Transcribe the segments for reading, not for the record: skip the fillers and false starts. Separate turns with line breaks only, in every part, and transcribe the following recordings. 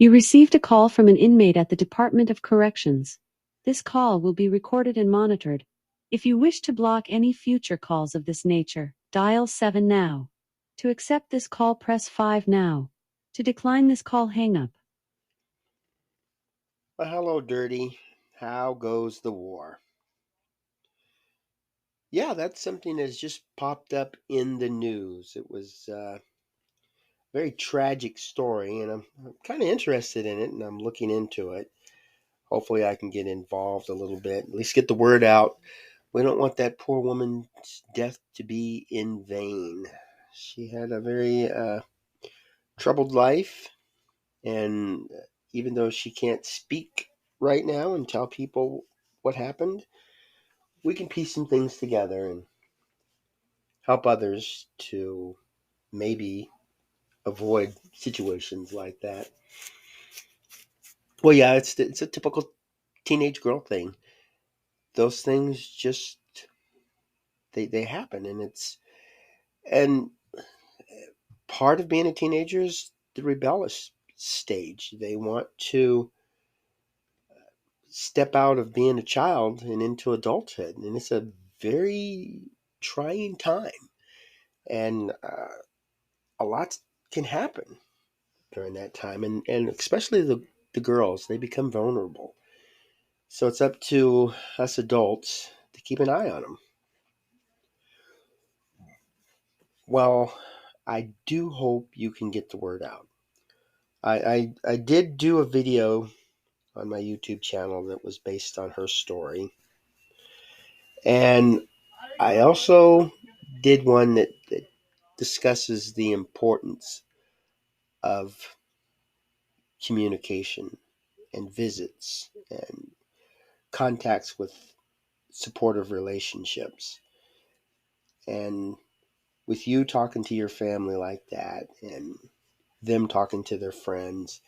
You received a call from an inmate at the Department of Corrections. This call will be recorded and monitored. If you wish to block any future calls of this nature, dial 7 now. To accept this call, press 5 now. To decline this call, hang up.
Well, hello, Dirty. How goes the war? Yeah, that's something that's just popped up in the news. It was a very tragic story, and I'm kind of interested in it, and I'm looking into it. Hopefully, I can get involved a little bit, at least get the word out. We don't want that poor woman's death to be in vain. She had a very troubled life, and even though she can't speak right now and tell people what happened, we can piece some things together and help others to maybe avoid situations like that. Well, yeah, it's a typical teenage girl thing. Those things just they happen, and part of being a teenager is the rebellious stage. They want to step out of being a child and into adulthood, and it's a very trying time, and a lot can happen during that time, and especially the girls, they become vulnerable. So it's up to us adults to keep an eye on them. Well, I do hope you can get the word out. I did do a video on my YouTube channel that was based on her story. And I also did one that discusses the importance of communication and visits and contacts with supportive relationships. And with you talking to your family like that and them talking to their friends,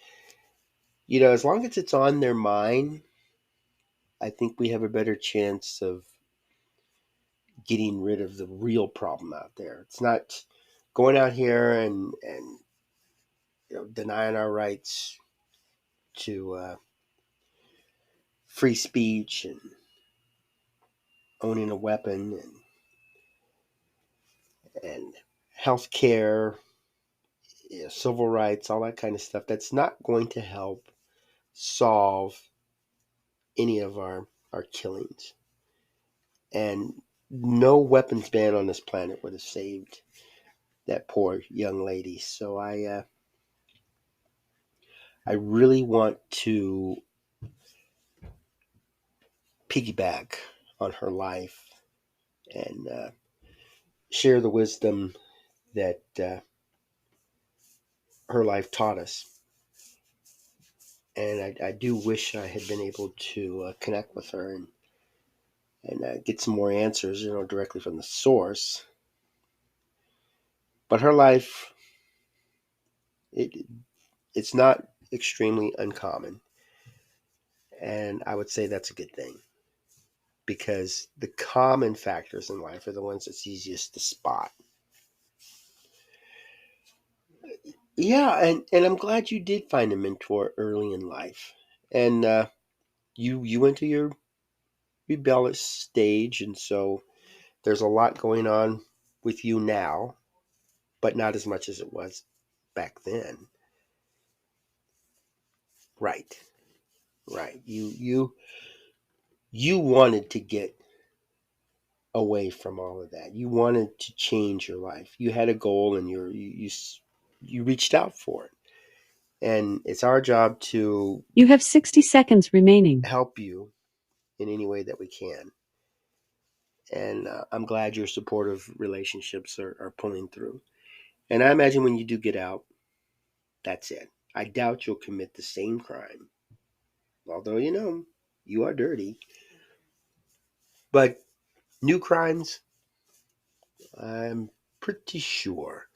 as long as it's on their mind, I think we have a better chance of getting rid of the real problem out there. It's not going out here and denying our rights to free speech and owning a weapon and health care, civil rights, all that kind of stuff. That's not going to help solve any of our killings. And no weapons ban on this planet would have saved that poor young lady. So I really want to piggyback on her life and share the wisdom that her life taught us. And I do wish I had been able to connect with her and get some more answers, directly from the source. But her life, it it's not extremely uncommon, and I would say that's a good thing because the common factors in life are the ones that's easiest to spot. Yeah, and I'm glad you did find a mentor early in life, and you went to your rebellious stage, and so there's a lot going on with you now, but not as much as it was back then. Right, right. You wanted to get away from all of that. You wanted to change your life. You had a goal, and you reached out for it. And it's our job to
You have 60 seconds remaining.
help you in any way that we can. And I'm glad your supportive relationships are pulling through. And I imagine when you do get out, that's it. I doubt you'll commit the same crime, although you are dirty. But new crimes, I'm pretty sure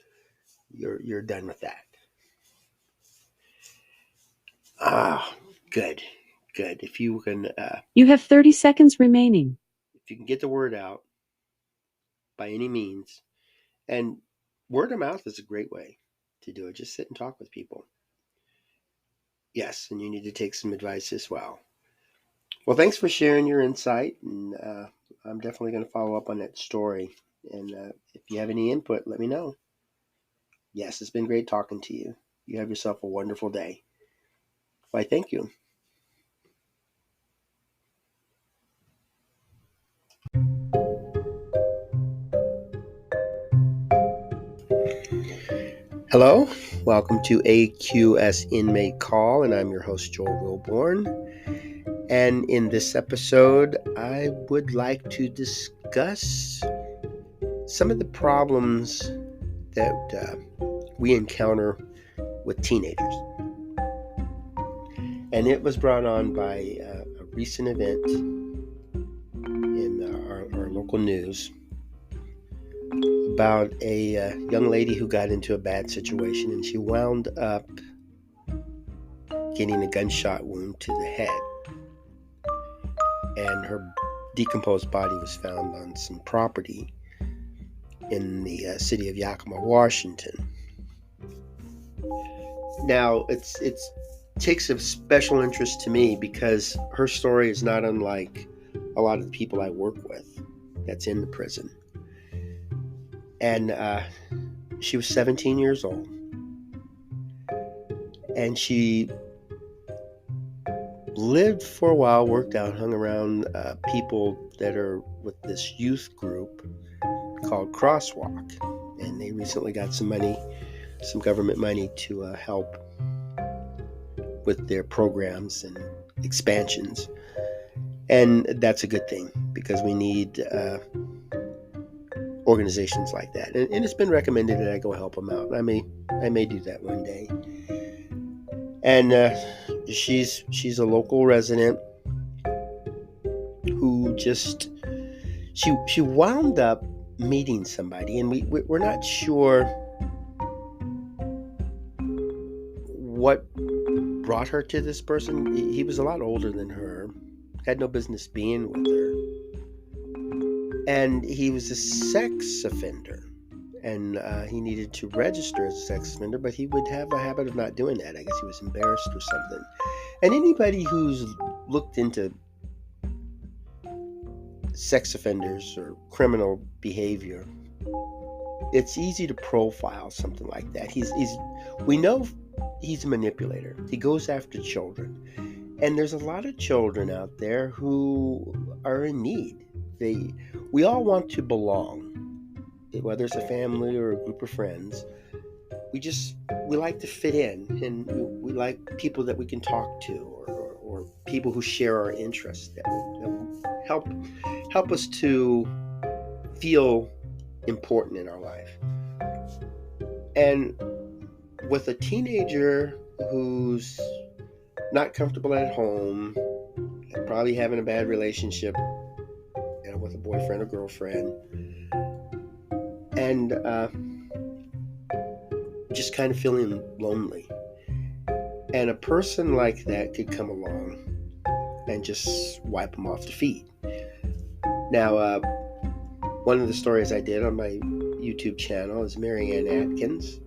you're done with that. Ah, good, good.
You have 30 seconds remaining.
If you can get the word out by any means, and word of mouth is a great way to do it. Just sit and talk with people. Yes, and you need to take some advice as well. Well, thanks for sharing your insight, and I'm definitely going to follow up on that story. And if you have any input, let me know. Yes, it's been great talking to you. You have yourself a wonderful day. Why, thank you. Hello, welcome to AQS Inmate Call, and I'm your host, Joel Wilborn. And in this episode, I would like to discuss some of the problems that we encounter with teenagers. And it was brought on by a recent event in our local news about a young lady who got into a bad situation, and she wound up getting a gunshot wound to the head. And her decomposed body was found on some property in the city of Yakima, Washington. Now, it takes a special interest to me because her story is not unlike a lot of the people I work with that's in the prison. And she was 17 years old. And she lived for a while, worked out, hung around people that are with this youth group called Crosswalk. And they recently got some money, some government money to help with their programs and expansions. And that's a good thing because we need organizations like that. And it's been recommended that I go help them out. I may do that one day. And she's a local resident who just she wound up meeting somebody, and we're not sure what brought her to this person. He was a lot older than her, had no business being with her, and he was a sex offender. And he needed to register as a sex offender, but he would have a habit of not doing that. I guess he was embarrassed or something. And anybody who's looked into sex offenders or criminal behavior, it's easy to profile something like that. We know he's a manipulator. He goes after children. And there's a lot of children out there who are in need. We all want to belong. Whether it's a family or a group of friends, we like to fit in, and we like people that we can talk to, or people who share our interests that will help us to feel important in our life. And with a teenager who's not comfortable at home, probably having a bad relationship, with a boyfriend or girlfriend, and just kind of feeling lonely. And a person like that could come along and just wipe them off their feet. Now, one of the stories I did on my YouTube channel is Mary Ann Atkins.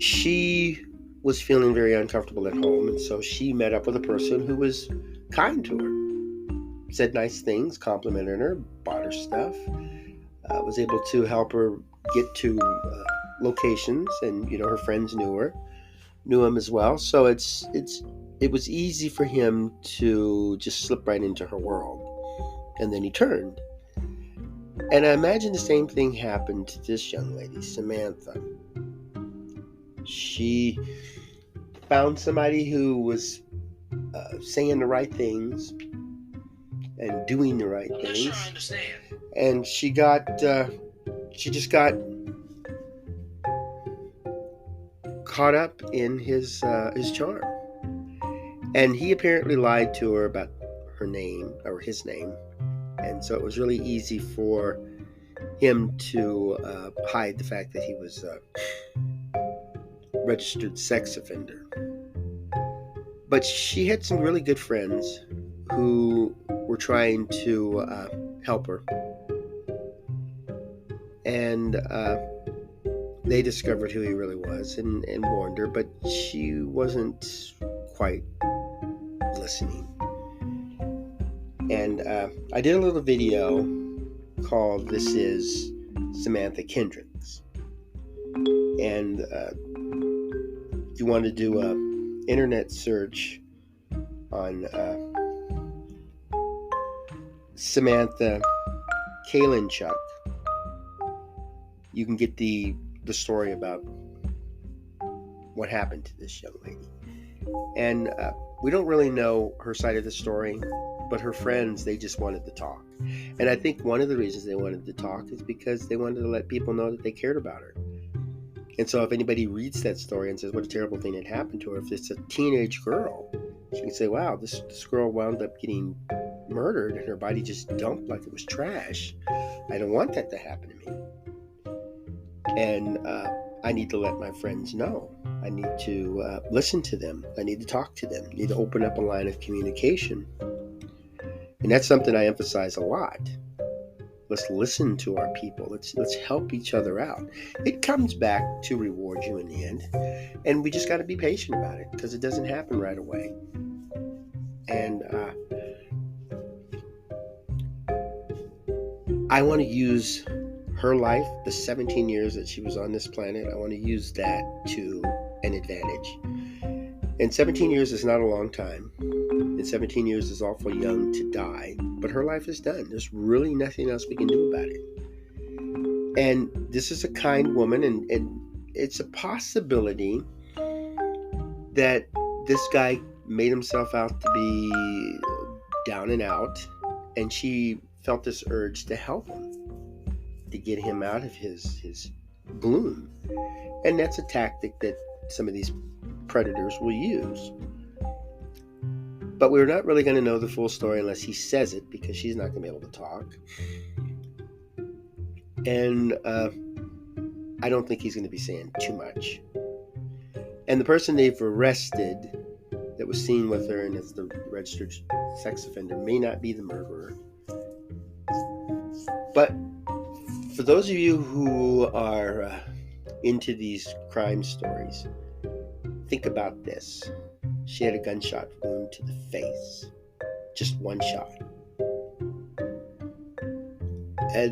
She was feeling very uncomfortable at home, and so she met up with a person who was kind to her, said nice things, complimented her, bought her stuff, was able to help her get to locations, and her friends knew him as well. So it was easy for him to just slip right into her world. And then he turned. And I imagine the same thing happened to this young lady, Samantha. She found somebody who was saying the right things and doing the right things. Sure, I understand. And she just got caught up in his charm. And he apparently lied to her about her name, or his name. And so it was really easy for him to hide the fact that he was a registered sex offender. But she had some really good friends who were trying to help her. And they discovered who he really was and warned her, but she wasn't quite listening. And I did a little video called This is Samantha Kalinchuk. And if you want to do a internet search on Samantha Kalinchuk, you can get the story about what happened to this young lady. And we don't really know her side of the story, but her friends, they just wanted to talk. And I think one of the reasons they wanted to talk is because they wanted to let people know that they cared about her. And so if anybody reads that story and says what a terrible thing had happened to her, if it's a teenage girl, she can say, wow, this girl wound up getting murdered and her body just dumped like it was trash. I don't want that to happen to me. And I need to let my friends know. I need to listen to them. I need to talk to them. I need to open up a line of communication. And that's something I emphasize a lot. Let's listen to our people. Let's help each other out. It comes back to reward you in the end. And we just got to be patient about it because it doesn't happen right away. And I want to use her life, the 17 years that she was on this planet, I want to use that to an advantage. And 17 years is not a long time. And 17 years is awful young to die. But her life is done. There's really nothing else we can do about it. And this is a kind woman, and it's a possibility that this guy made himself out to be down and out, and she felt this urge to help him, to get him out of his gloom. And that's a tactic that some of these predators will use. But we're not really going to know the full story unless he says it, because she's not going to be able to talk. And I don't think he's going to be saying too much. And the person they've arrested that was seen with her and is the registered sex offender may not be the murderer. But for those of you who are into these crime stories, think about this. She had a gunshot wound to the face. Just one shot.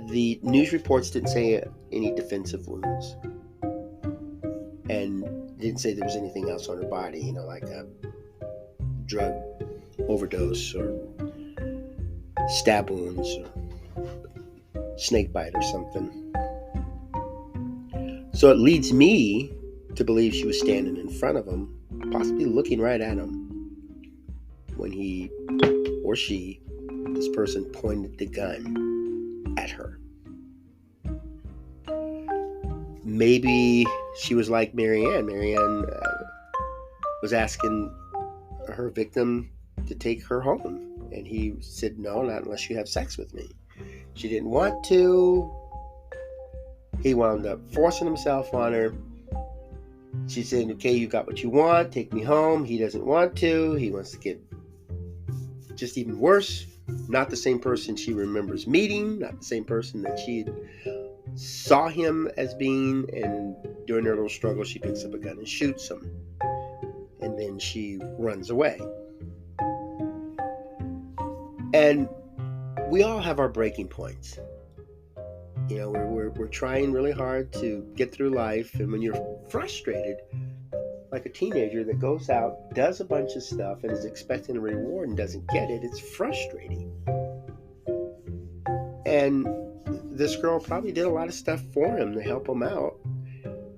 The news reports didn't say any defensive wounds. And didn't say there was anything else on her body, like a drug overdose or stab wounds or snake bite or something. So it leads me to believe she was standing in front of him, possibly looking right at him, when he or she, this person, pointed the gun at her. Maybe she was like Marianne. Marianne was asking her victim to take her home, and he said, no, not unless you have sex with me. She didn't want to. He wound up forcing himself on her. She said, okay, you got what you want, take me home. He doesn't want to. He wants to get just even worse. Not the same person she remembers meeting, not the same person that she saw him as being, and during their little struggle, she picks up a gun and shoots him. And then she runs away. And we all have our breaking points. We're trying really hard to get through life, and when you're frustrated, like a teenager that goes out, does a bunch of stuff, and is expecting a reward and doesn't get it, it's frustrating. And this girl probably did a lot of stuff for him to help him out,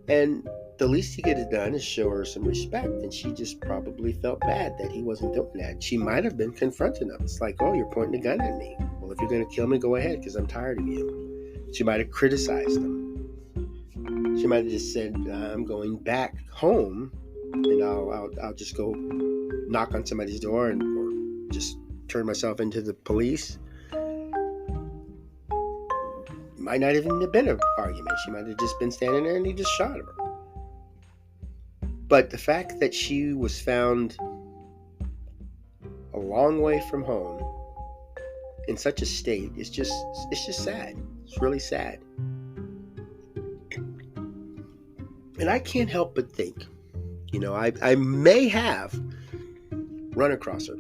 and the least he could have done is show her some respect, and she just probably felt bad that he wasn't doing that. She might have been confronting him. It's like, oh, you're pointing a gun at me. Well, if you're going to kill me, go ahead, because I'm tired of you. She might have criticized him. She might have just said, I'm going back home, and I'll just go knock on somebody's door or just turn myself into the police. Might not even have been an argument. She might have just been standing there and he just shot her. But the fact that she was found a long way from home in such a state it's just sad. It's really sad. And I can't help but think, I may have run across her.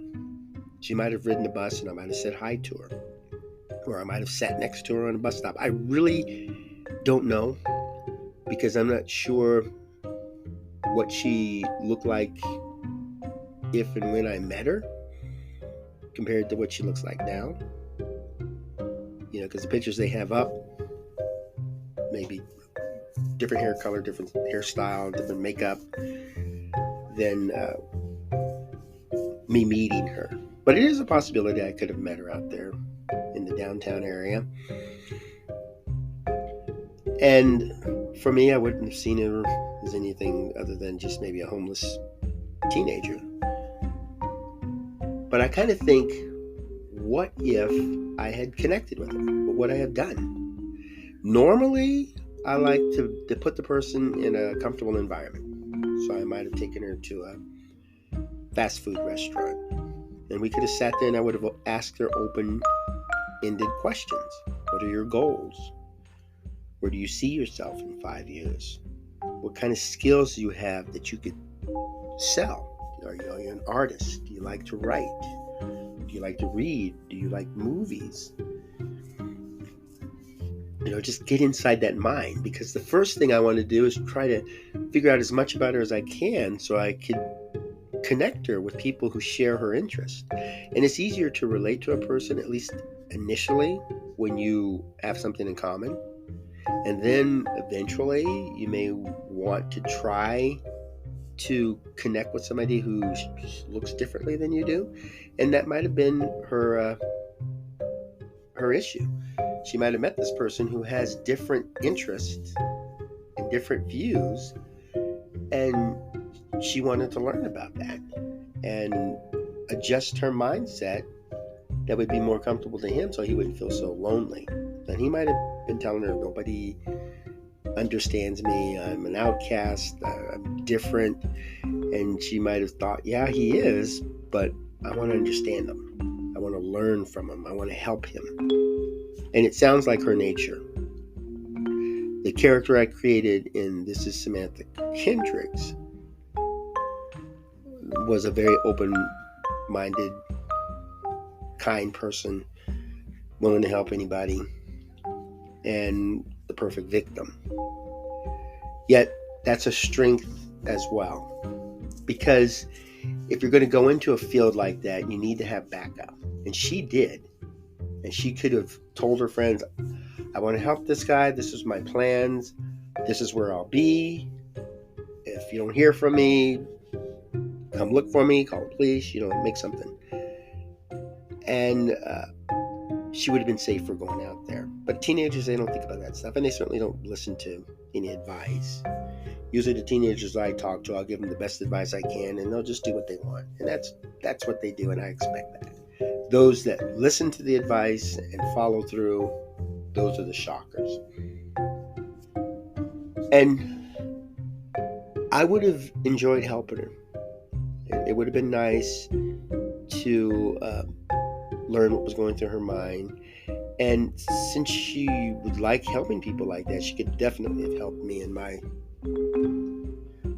She might have ridden the bus and I might have said hi to her. Or I might have sat next to her on a bus stop. I really don't know because I'm not sure what she looked like if and when I met her compared to what she looks like now. Because the pictures they have up, maybe different hair color, different hairstyle, different makeup than me meeting her. But it is a possibility I could have met her out there in the downtown area. And for me, I wouldn't have seen her as anything other than just maybe a homeless teenager. But I kind of think, what if I had connected with her? What would I have done? Normally, I like to put the person in a comfortable environment. So I might have taken her to a fast food restaurant. And we could have sat there and I would have asked her open-ended questions. What are your goals? Where do you see yourself in 5 years? What kind of skills do you have that you could sell? Are you an artist? Do you like to write? Do you like to read? Do you like movies? Just get inside that mind, because the first thing I want to do is try to figure out as much about her as I can so I could connect her with people who share her interest. And it's easier to relate to a person, at least initially, when you have something in common. And then eventually you may want to try to connect with somebody who looks differently than you do. And that might have been her issue. She might have met this person who has different interests and different views, and she wanted to learn about that and adjust her mindset that would be more comfortable to him so he wouldn't feel so lonely. And he might have been telling her, nobody understands me, I'm an outcast, I'm different. And she might have thought, yeah, he is, but I want to understand him. I want to learn from him. I want to help him. And it sounds like her nature. The character I created in This is Samantha Kalinchuk was a very open-minded, kind person, willing to help anybody, and the perfect victim. Yet, that's a strength as well. Because if you're going to go into a field like that, you need to have backup. And she did. And she could have told her friends, I want to help this guy. This is my plans. This is where I'll be. If you don't hear from me, come look for me, call the police, make something. And she would have been safer going out there. But teenagers, they don't think about that stuff. And they certainly don't listen to any advice. Usually the teenagers I talk to, I'll give them the best advice I can, and they'll just do what they want. And that's what they do, and I expect that. Those that listen to the advice and follow through, those are the shockers. And I would have enjoyed helping her. It would have been nice to learn what was going through her mind. And since she would like helping people like that, she could definitely have helped me in my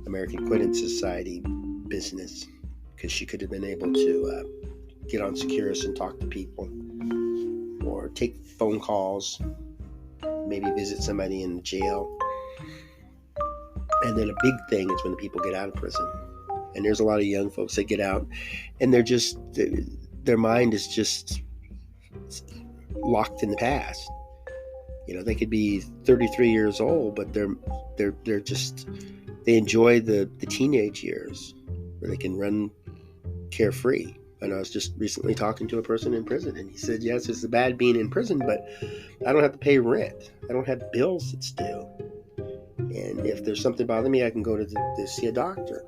American Quitting Society business, because she could have been able to get on Securus and talk to people, or take phone calls, maybe visit somebody in the jail. And then a big thing is when the people get out of prison. And there's a lot of young folks that get out and their mind is just locked in the past. They could be 33 years old, but they're just, they enjoy the teenage years where they can run carefree. And I was just recently talking to a person in prison, and he said, yes, it's bad being in prison, but I don't have to pay rent. I don't have bills that's due. And if there's something bothering me, I can go to see a doctor.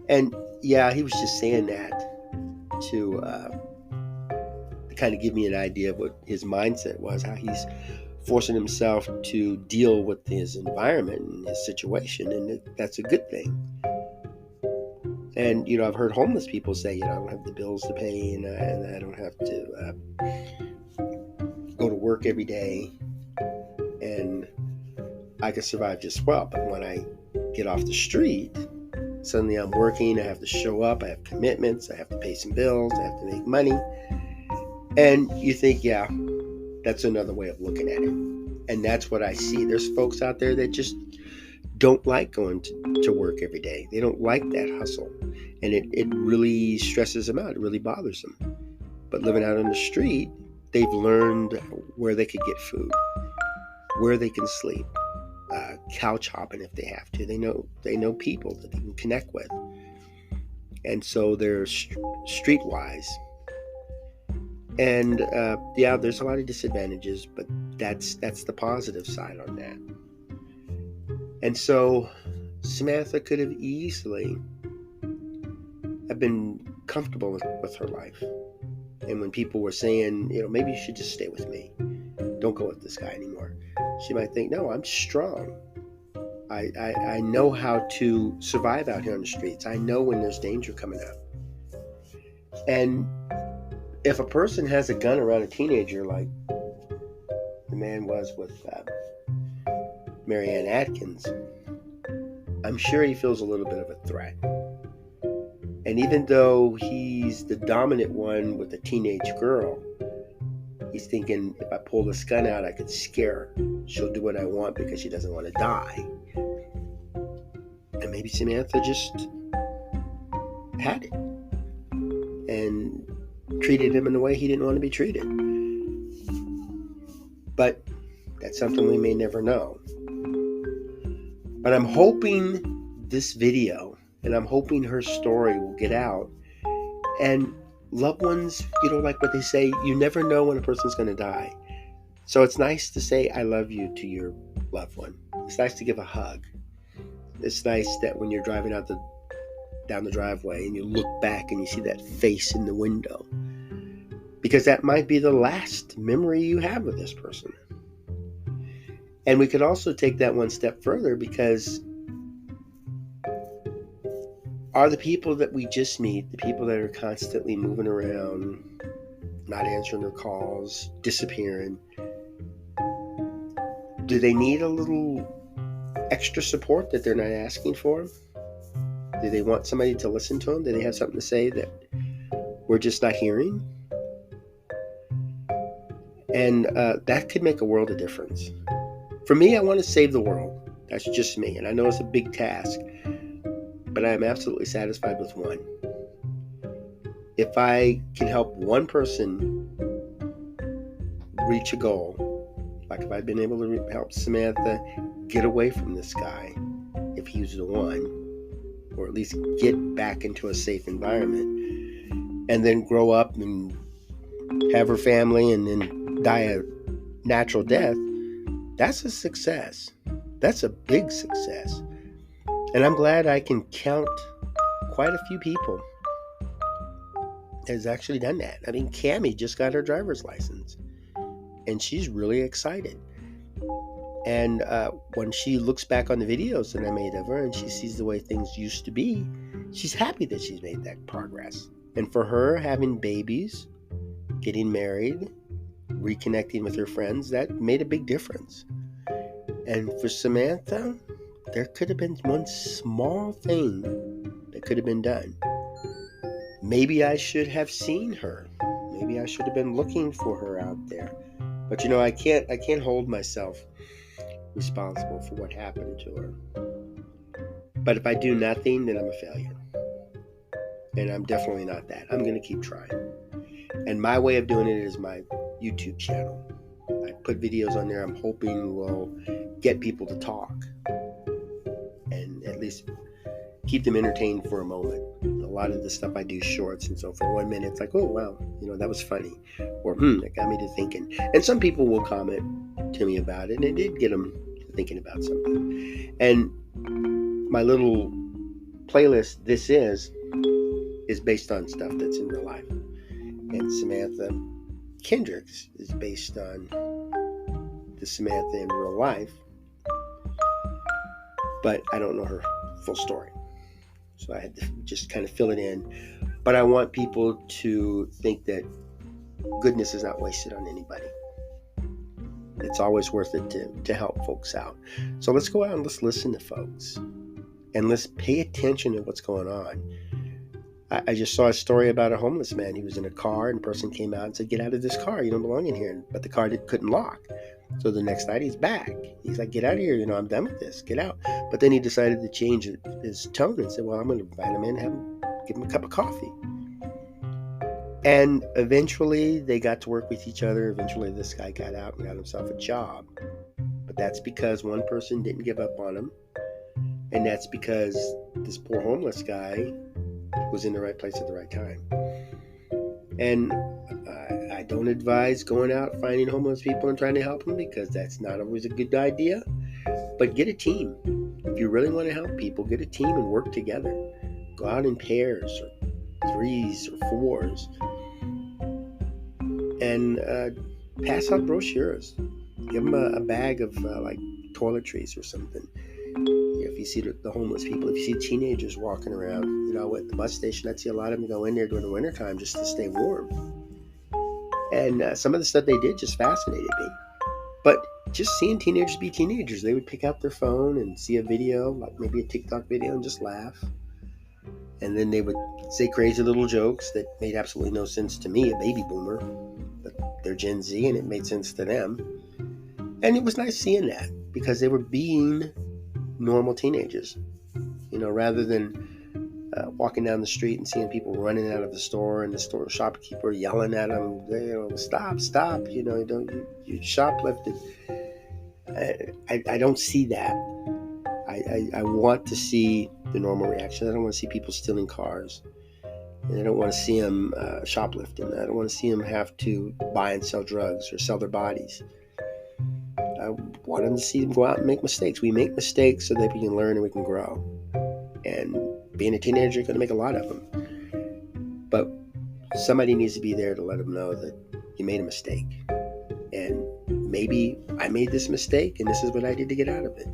And yeah, he was just saying that to kind of give me an idea of what his mindset was, how he's forcing himself to deal with his environment and his situation. And that's a good thing. And, I've heard homeless people say, I don't have the bills to pay, and I don't have to go to work every day, and I can survive just well. But when I get off the street, suddenly I'm working, I have to show up, I have commitments, I have to pay some bills, I have to make money. And you think, yeah, that's another way of looking at it. And that's what I see. There's folks out there that just don't like going to work every day. They don't like that hustle. And it really stresses them out. It really bothers them. But living out on the street, they've learned where they could get food, where they can sleep, couch hopping if they have to. They know people that they can connect with. And so they're streetwise. And yeah, there's a lot of disadvantages, but that's the positive side on that. And so Samantha could have easily have been comfortable with her life. And when people were saying, maybe you should just stay with me, don't go with this guy anymore, she might think, no, I'm strong. I know how to survive out here on the streets. I know when there's danger coming up. And if a person has a gun around a teenager like the man was with Marianne Atkins, I'm sure he feels a little bit of a threat. And even though he's the dominant one with a teenage girl, he's thinking, if I pull this gun out, I could scare her. She'll do what I want because she doesn't want to die. And maybe Samantha just had it and treated him in a way he didn't want to be treated. But that's something we may never know. But I'm hoping this video, and I'm hoping her story will get out. And loved ones, like what they say, you never know when a person's going to die. So it's nice to say I love you to your loved one. It's nice to give a hug. It's nice that when you're driving down the driveway and you look back and you see that face in the window, because that might be the last memory you have of this person. And we could also take that one step further, because are the people that we just meet, the people that are constantly moving around, not answering their calls, disappearing, do they need a little extra support that they're not asking for? Do they want somebody to listen to them? Do they have something to say that we're just not hearing? And that could make a world of difference. For me, I want to save the world. That's just me. And I know it's a big task, but I am absolutely satisfied with one. If I can help one person reach a goal, like if I've been able to help Samantha get away from this guy, if he was the one, or at least get back into a safe environment, and then grow up and have her family and then die a natural death, that's a success. That's a big success. And I'm glad I can count quite a few people that has actually done that. I mean, Cammie just got her driver's license, and she's really excited. And when she looks back on the videos that I made of her and she sees the way things used to be, she's happy that she's made that progress. And for her, having babies, getting married, reconnecting with her friends, that made a big difference. And for Samantha, there could have been one small thing that could have been done. Maybe I should have seen her. Maybe I should have been looking for her out there. But I can't hold myself responsible for what happened to her. But if I do nothing, then I'm a failure. And I'm definitely not that. I'm going to keep trying. And my way of doing it is my YouTube channel. I put videos on there I'm hoping will get people to talk and at least keep them entertained for a moment. A lot of the stuff I do shorts, and so for 1 minute it's like, oh wow, that was funny, or that got me to thinking. And some people will comment to me about it, and it did get them thinking about something. And my little playlist, This Is based on stuff that's in real life. And Samantha Kendricks is based on the Samantha in real life, but I don't know her full story, so I had to just kind of fill it in. But I want people to think that goodness is not wasted on anybody. It's always worth it to help folks out. So let's go out and let's listen to folks. and let's pay attention to what's going on. I just saw a story about a homeless man. He was in a car, and a person came out and said, "Get out of this car. You don't belong in here." But the car couldn't lock. So the next night he's back. He's like, "Get out of here. I'm done with this. Get out." But then he decided to change his tone and said, "Well, I'm going to invite him in, give him a cup of coffee." And eventually they got to work with each other. Eventually this guy got out and got himself a job. But that's because one person didn't give up on him. And that's because this poor homeless guy was in the right place at the right time. And I don't advise going out finding homeless people and trying to help them, because that's not always a good idea. But get a team. If you really want to help people, get a team and work together. Go out in pairs or threes or fours and pass out brochures. Give them a bag of like toiletries or something. If you see the homeless people, if you see teenagers walking around, at the bus station, I'd see a lot of them go in there during the wintertime just to stay warm. And some of the stuff they did just fascinated me. But just seeing teenagers be teenagers, they would pick out their phone and see a video, like maybe a TikTok video, and just laugh. And then they would say crazy little jokes that made absolutely no sense to me, a baby boomer. But they're Gen Z, and it made sense to them. And it was nice seeing that, because they were being normal teenagers, rather than walking down the street and seeing people running out of the store, and the store shopkeeper yelling at them, stop, you shoplifted. I don't see that. I want to see the normal reaction. I don't want to see people stealing cars, and I don't want to see them shoplifting. I don't want to see them have to buy and sell drugs or sell their bodies. I want them to see them go out and make mistakes. We make mistakes so that we can learn and we can grow. And being a teenager, you're going to make a lot of them. But somebody needs to be there to let them know that you made a mistake. And maybe I made this mistake, and this is what I did to get out of it.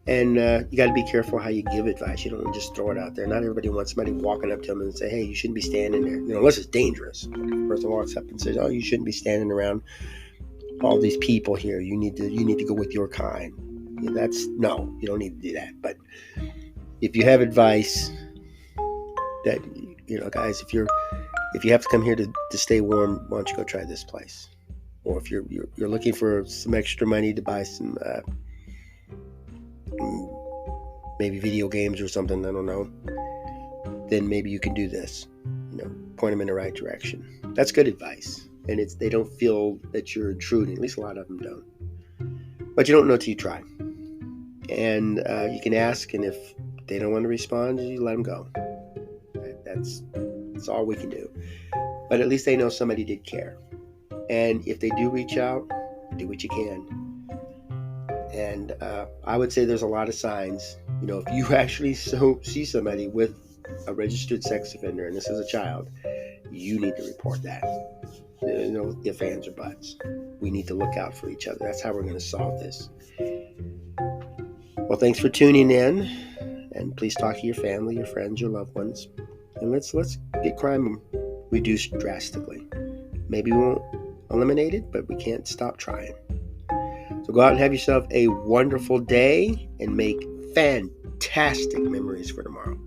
And you got to be careful how you give advice. You don't just throw it out there. Not everybody wants somebody walking up to them and say, "Hey, you shouldn't be standing there." Unless it's dangerous. If a person walks up and says, "Oh, you shouldn't be standing around all these people here. You need to go with your kind." No, you don't need to do that. But if you have advice that, guys, if you have to come here to stay warm, why don't you go try this place? Or if you're looking for some extra money to buy some maybe video games or something, I don't know, then maybe you can do this. Point them in the right direction. That's good advice. And they don't feel that you're intruding. At least a lot of them don't. But you don't know till you try. And you can ask, and if they don't want to respond, you let them go. That's all we can do. But at least they know somebody did care. And if they do reach out, do what you can. And I would say there's a lot of signs. If you actually see somebody with a registered sex offender, and this is a child, you need to report that. If ands or buts. We need to look out for each other. That's how we're going to solve this. Well, thanks for tuning in, and please talk to your family, your friends, your loved ones, and let's get crime reduced drastically. Maybe we won't eliminate it, but we can't stop trying. So go out and have yourself a wonderful day and make fantastic memories for tomorrow.